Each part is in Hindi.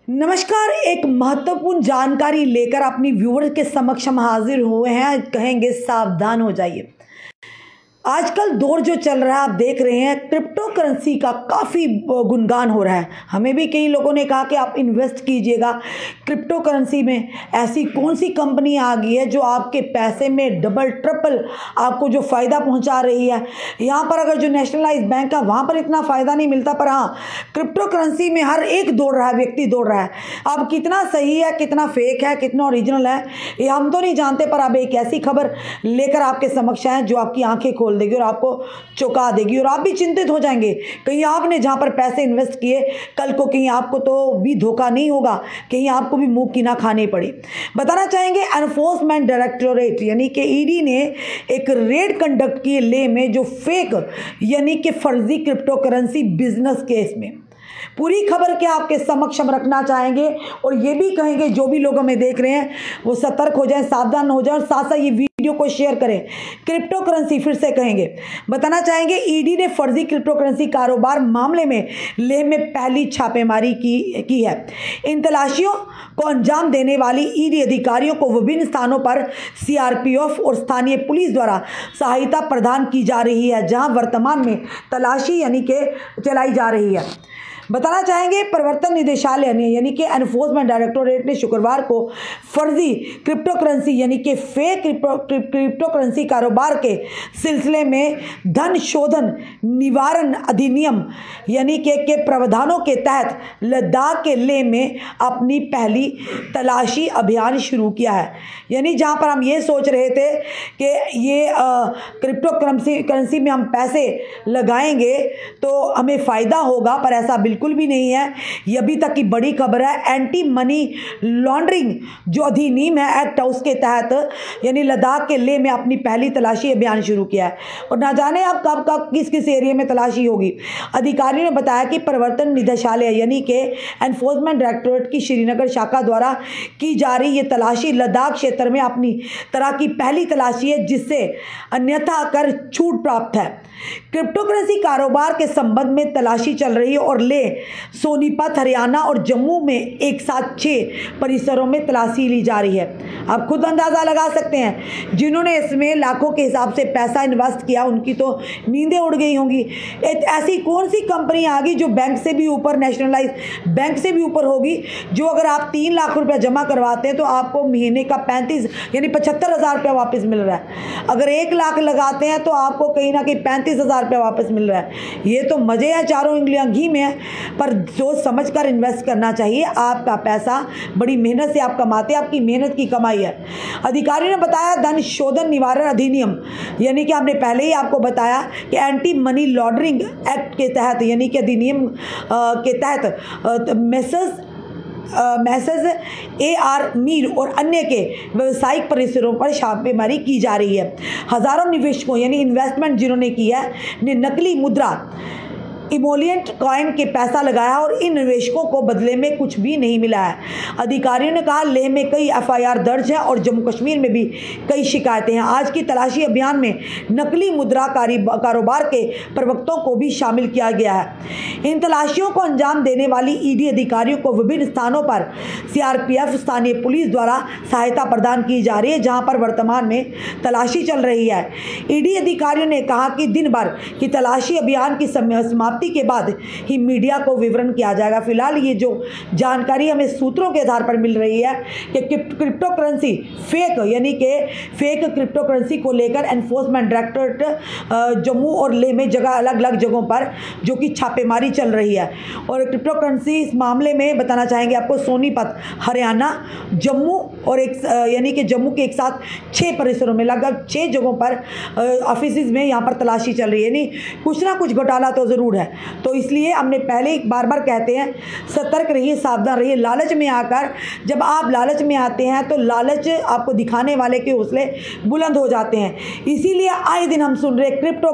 नमस्कार। एक महत्वपूर्ण जानकारी लेकर अपनी व्यूअर्स के समक्ष हम हाजिर हुए हैं। कहेंगे सावधान हो जाइए। आजकल दौर जो चल रहा है आप देख रहे हैं, क्रिप्टो करेंसी का काफ़ी गुणगान हो रहा है। हमें भी कई लोगों ने कहा कि आप इन्वेस्ट कीजिएगा क्रिप्टो करेंसी में। ऐसी कौन सी कंपनी आ गई है जो आपके पैसे में डबल ट्रिपल आपको जो फ़ायदा पहुंचा रही है। यहाँ पर अगर जो नेशनलाइज बैंक है वहाँ पर इतना फ़ायदा नहीं मिलता, पर हाँ क्रिप्टो करेंसी में हर एक दौड़ रहा है, व्यक्ति दौड़ रहा है। अब कितना सही है, कितना फेक है, कितना ओरिजिनल है ये हम तो नहीं जानते, पर अब एक ऐसी खबर लेकर आपके समक्ष है जो आपकी आंखें खोल देगी और आपको चौंका देगी और आप भी चिंतित हो जाएंगे। कहीं आपने जहां पर पैसे इन्वेस्ट किए कल को कहीं आपको तो भी धोखा नहीं होगा, कहीं आपको भी मुंह की ना खानी पड़ी। बताना चाहेंगे एनफोर्समेंट डायरेक्टोरेट यानी कि ईडी ने एक रेड कंडक्ट की लेह में जो फेक यानी कि फर्जी क्रिप्टो करेंसी बिजनेस केस में। पूरी खबर के आपके समक्ष हम रखना चाहेंगे और ये भी कहेंगे जो भी लोग हमें देख रहे हैं वो सतर्क हो जाएं, सावधान हो जाएं और साथ साथ ये वीडियो को शेयर करें। क्रिप्टो करेंसी फिर से कहेंगे, बताना चाहेंगे ईडी ने फर्जी क्रिप्टो करेंसी कारोबार मामले में लेह में पहली छापेमारी की है। इन तलाशियों को अंजाम देने वाली ईडी अधिकारियों को विभिन्न स्थानों पर सीआरपीएफ और स्थानीय पुलिस द्वारा सहायता प्रदान की जा रही है, जहां वर्तमान में तलाशी यानी कि चलाई जा रही है। बताना चाहेंगे प्रवर्तन निदेशालय यानी कि एनफोर्समेंट डायरेक्टोरेट ने शुक्रवार को फर्जी क्रिप्टो करेंसी यानी कि फेक क्रिप्टो करेंसी कारोबार के सिलसिले में धन शोधन निवारण अधिनियम यानी के प्रावधानों के तहत लद्दाख के लेह में अपनी पहली तलाशी अभियान शुरू किया है। यानी जहां पर हम ये सोच रहे थे कि ये क्रिप्टो करेंसी में हम पैसे लगाएंगे तो हमें फ़ायदा होगा, पर ऐसा बिल्कुल भी नहीं है। ये अभी तक की बड़ी खबर है। एंटी मनी लॉन्ड्रिंग जो अधिनियम है एक्ट उसके तहत यानी लद्दाख के लेह में अपनी पहली तलाशी अभियान शुरू किया है और ना जाने अब कब किस किस एरिया में तलाशी होगी। अधिकारियों ने बताया कि प्रवर्तन निदेशालय यानी कि एनफोर्समेंट डायरेक्टोरेट की श्रीनगर शाखा द्वारा की जा रही ये तलाशी लद्दाख क्षेत्र में अपनी तरह की पहली तलाशी है, जिससे अन्यथा कर छूट प्राप्त है। क्रिप्टो करेंसी कारोबार के संबंध में तलाशी चल रही है और लेह, सोनीपत, हरियाणा और जम्मू में एक साथ 6 परिसरों में तलाशी ली जा रही है। आप खुद अंदाज़ा लगा सकते हैं, जिन्होंने इसमें लाखों के हिसाब से पैसा इन्वेस्ट किया उनकी तो नींदें उड़ गई होंगी। ऐसी कौन सी कंपनी आ गई जो बैंक से भी ऊपर, नेशनलाइज बैंक से भी ऊपर होगी, जो अगर आप 3 लाख रुपया जमा करवाते हैं तो आपको महीने का 35 यानी 75,000 रुपया वापस मिल रहा है। अगर 1 लाख लगाते हैं तो आपको कहीं ना कहीं 35,000 रुपया वापस मिल रहा है। ये तो मज़े हैं, चारों उंगलियां घी में है, पर सोच समझ कर इन्वेस्ट करना चाहिए। आपका पैसा बड़ी मेहनत से आप कमाते हैं, आपकी मेहनत की कमाई है। अधिकारियों ने बताया धन शोधन निवारण अधिनियम यानी कि हमने पहले ही आपको बताया कि एंटी मनी लॉन्ड्रिंग एक्ट के तहत यानी कि अधिनियम के तहत मैसेज AR मीर और अन्य के व्यावसायिक परिसरों पर छापेमारी की जा रही है। हजारों निवेशकों यानी इन्वेस्टमेंट जिन्होंने किया है ने नकली मुद्रा इमोलियंट कॉइन के पैसा लगाया और इन निवेशकों को बदले में कुछ भी नहीं मिला है। अधिकारियों ने कहा लेह में कई FIR दर्ज है और जम्मू कश्मीर में भी कई शिकायतें हैं। आज की तलाशी अभियान में नकली मुद्रा कारोबार के प्रवक्ताओं को भी शामिल किया गया है। इन तलाशियों को अंजाम देने वाली ईडी अधिकारियों को विभिन्न स्थानों पर CRPF स्थानीय पुलिस द्वारा सहायता प्रदान की जा रही है, जहां पर वर्तमान में तलाशी चल रही है। ईडी अधिकारियों ने कहा कि दिन भर की तलाशी अभियान की समाप्ति के बाद ही मीडिया को विवरण किया जाएगा। फिलहाल ये जो जानकारी हमें सूत्रों के आधार पर मिल रही है कि क्रिप्टो करेंसी फेक यानी कि फेक क्रिप्टो करेंसी को लेकर एनफोर्समेंट डायरेक्टोरेट जम्मू और लेह में जगह अलग अलग जगहों पर जो कि छापेमारी चल रही है। और क्रिप्टो करेंसी इस मामले में बताना चाहेंगे आपको सोनीपत, हरियाणा, जम्मू और एक यानी कि जम्मू के एक साथ 6 परिसरों में लगभग 6 जगहों पर ऑफिस में यहाँ पर तलाशी चल रही है। यानी कुछ ना कुछ घोटाला तो ज़रूर है। तो इसलिए हमने पहले बार बार कहते हैं सतर्क रहिए, सावधान रहिए। लालच में आकर जब आप लालच में आते हैं तो लालच आपको दिखाने वाले के हौसले बुलंद हो जाते हैं। इसीलिए आए दिन हम सुन रहे क्रिप्टो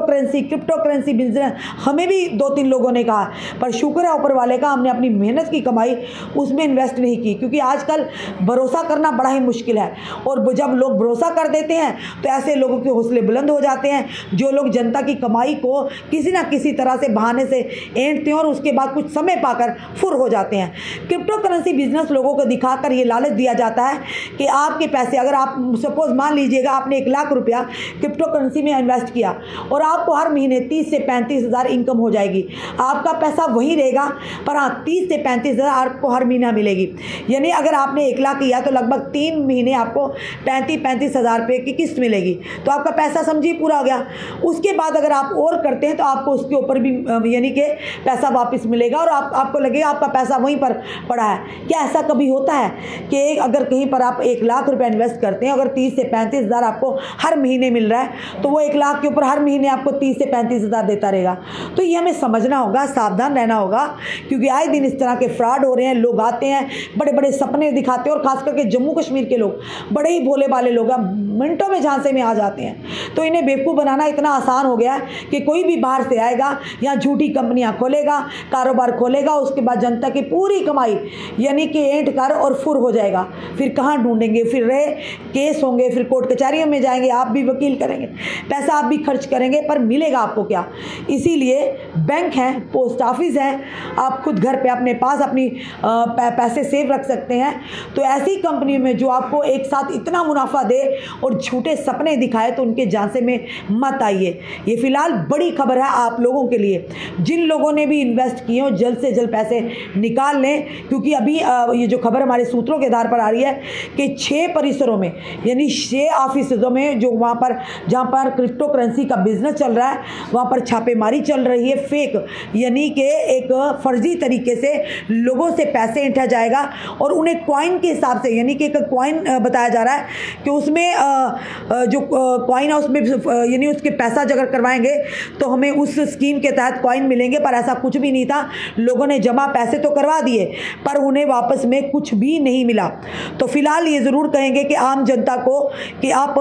करेंसी बिजनेस। हमें भी 2-3 लोगों ने कहा, पर शुक्र है ऊपर वाले का हमने अपनी मेहनत की कमाई उसमें इन्वेस्ट नहीं की, क्योंकि आजकल भरोसा करना बड़ा ही मुश्किल है। और जब लोग भरोसा कर देते हैं तो ऐसे लोगों के हौसले बुलंद हो जाते हैं, जो लोग जनता की कमाई को किसी ना किसी तरह से बहाने आसानी से ऐंठते हैं और उसके बाद कुछ समय पाकर फुर हो जाते हैं। क्रिप्टो करेंसी बिजनेस लोगों को दिखाकर ये लालच दिया जाता है कि आपके पैसे, अगर आप सपोज मान लीजिएगा आपने 1 लाख रुपया क्रिप्टो करेंसी में इन्वेस्ट किया और आपको हर महीने 30 से 35 हज़ार इनकम हो जाएगी। आपका पैसा वहीं रहेगा, पर हाँ 30 से 35 हज़ार आपको हर महीना मिलेगी। यानी अगर आपने 1 लाख किया तो लगभग 3 महीने आपको 35 हज़ार रुपये की किस्त मिलेगी, तो आपका पैसा समझिए पूरा हो गया। उसके बाद अगर आप और करते हैं तो आपको उसके ऊपर भी यानी कि पैसा वापस मिलेगा और आपको लगेगा आपका पैसा वहीं पर पड़ा है। क्या ऐसा कभी होता है कि अगर कहीं पर आप 1 लाख रुपए इन्वेस्ट करते हैं, अगर 30 से 35 हज़ार आपको हर महीने मिल रहा है, तो वो 1 लाख के ऊपर हर महीने आपको 30 से 35 हज़ार देता रहेगा? तो ये हमें समझना होगा, सावधान रहना होगा, क्योंकि आए दिन इस तरह के फ्रॉड हो रहे हैं। लोग आते हैं, बड़े बड़े सपने दिखाते हैं, और खास करके जम्मू कश्मीर के लोग बड़े ही भोले भाले लोग मिनटों में झांसे में आ जाते हैं। तो इन्हें बेवकूफ़ बनाना इतना आसान हो गया है कि कोई भी बाहर से आएगा, यहाँ झूठी कंपनियां खोलेगा, कारोबार खोलेगा, उसके बाद जनता की पूरी कमाई यानी कि ऐंठ कर और फुर हो जाएगा। फिर कहाँ ढूंढेंगे? फिर केस होंगे, फिर कोर्ट कचहरियों में जाएंगे, आप भी वकील करेंगे, पैसा आप भी खर्च करेंगे, पर मिलेगा आपको क्या? इसीलिए बैंक हैं, पोस्ट ऑफिस है, आप खुद घर पे अपने पास अपनी पैसे सेव रख सकते हैं। तो ऐसी कंपनियों में जो आपको एक साथ इतना मुनाफा दे और झूठे सपने दिखाए, तो उनके झांसे में मत आइए। ये फिलहाल बड़ी खबर है आप लोगों के लिए। जिन लोगों ने भी इन्वेस्ट किए हो जल्द से जल्द पैसे निकाल लें, क्योंकि अभी ये जो खबर हमारे सूत्रों के आधार पर आ रही है कि 6 परिसरों में यानी 6 ऑफिसों में जो वहाँ पर जहाँ पर क्रिप्टो करेंसी का बिजनेस चल रहा है, वहाँ पर छापेमारी चल रही है। फेक यानी कि एक फर्जी तरीके से लोगों से पैसे ऐंठा जाएगा और उन्हें कॉइन के हिसाब से, यानी कि एक कॉइन बताया जा रहा है कि उसमें जो कॉइन है उसमें यानी उसके पैसा अगर करवाएंगे तो हमें उस स्कीम के तहत कॉइन मिलेंगे, पर ऐसा कुछ भी नहीं था। लोगों ने जमा पैसे तो करवा दिए पर उन्हें वापस में कुछ भी नहीं मिला। तो फिलहाल ये ज़रूर कहेंगे कि आम जनता को कि आप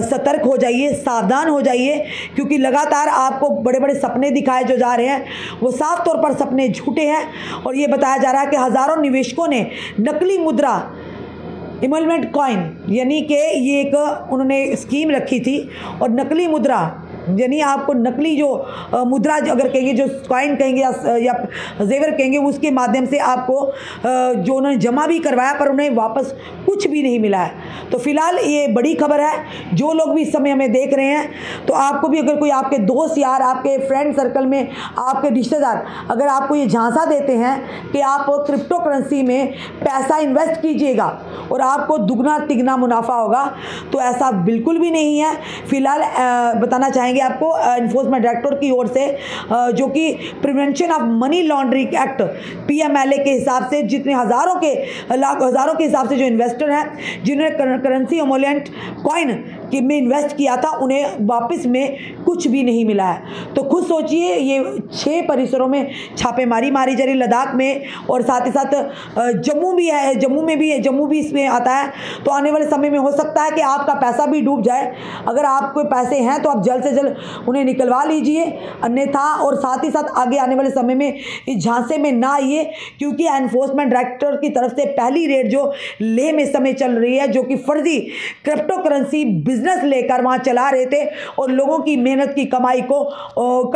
सतर्क हो जाइए, सावधान हो जाइए, क्योंकि लगातार आपको बड़े बड़े सपने दिखाए जो जा रहे हैं वो साफ तौर पर सपने झूठे हैं। और ये बताया जा रहा है कि हज़ारों निवेशकों ने नकली मुद्रा इमलमेंट कॉइन यानी कि ये एक उन्होंने स्कीम रखी थी, और नकली मुद्रा यानी आपको नकली जो मुद्रा अगर कहेंगे, जो कॉइन कहेंगे या जेवर कहेंगे, उसके माध्यम से आपको जो उन्होंने जमा भी करवाया पर उन्हें वापस कुछ भी नहीं मिला है। तो फिलहाल ये बड़ी खबर है। जो लोग भी इस समय हमें देख रहे हैं, तो आपको भी अगर कोई आपके दोस्त यार, आपके फ्रेंड सर्कल में आपके रिश्तेदार अगर आपको ये झांसा देते हैं कि आप क्रिप्टो करेंसी में पैसा इन्वेस्ट कीजिएगा और आपको दुगना तिगना मुनाफा होगा, तो ऐसा बिल्कुल भी नहीं है। फिलहाल बताना चाहेंगे आपको एनफोर्समेंट डायरेक्टोरेट की ओर से, जो कि prevention of money laundering act PMLA के हिसाब से जितने हज़ारों के हिसाब से जो इन्वेस्टर हैं जिन्होंने करेंसी इमोलेंट कॉइन में इन्वेस्ट किया था, उन्हें वापस में कुछ भी नहीं मिला है। तो खुद सोचिए, ये 6 परिसरों में छापेमारी मारी जा रही, लद्दाख में, और साथ ही साथ जम्मू भी है, जम्मू भी इसमें आता है। तो आने वाले समय में हो सकता है कि आपका पैसा भी डूब जाए। अगर आपके पैसे हैं तो आप जल्द से जल्द उन्हें निकलवा लीजिए, अन्यथा और साथ ही साथ आगे आने वाले समय में इस झांसे में ना आइए, क्योंकि एनफोर्समेंट डायरेक्टर की तरफ से पहली रेड जो लेह में समय चल रही है, जो कि फर्जी क्रिप्टो करेंसी बिजनेस लेकर वहां चला रहे थे और लोगों की मेहनत की कमाई को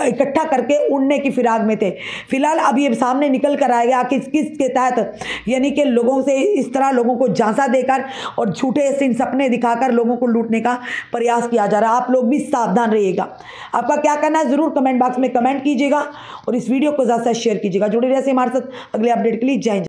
इकट्ठा करके उड़ने की फिराक में थे। फिलहाल अब ये सामने निकल कर आएगा कि किसके तहत यानी कि लोगों से इस तरह लोगों को झांसा देकर और झूठे सिन सपने दिखाकर लोगों को लूटने का प्रयास किया जा रहा है। आप लोग भी सावधान रहिएगा। आपका क्या करना है जरूर कमेंट बॉक्स में कमेंट कीजिएगा और इस वीडियो को ज़्यादा से शेयर कीजिएगा। जुड़े रहिए हमारे साथ अगले अपडेट के लिए। जय हिंद।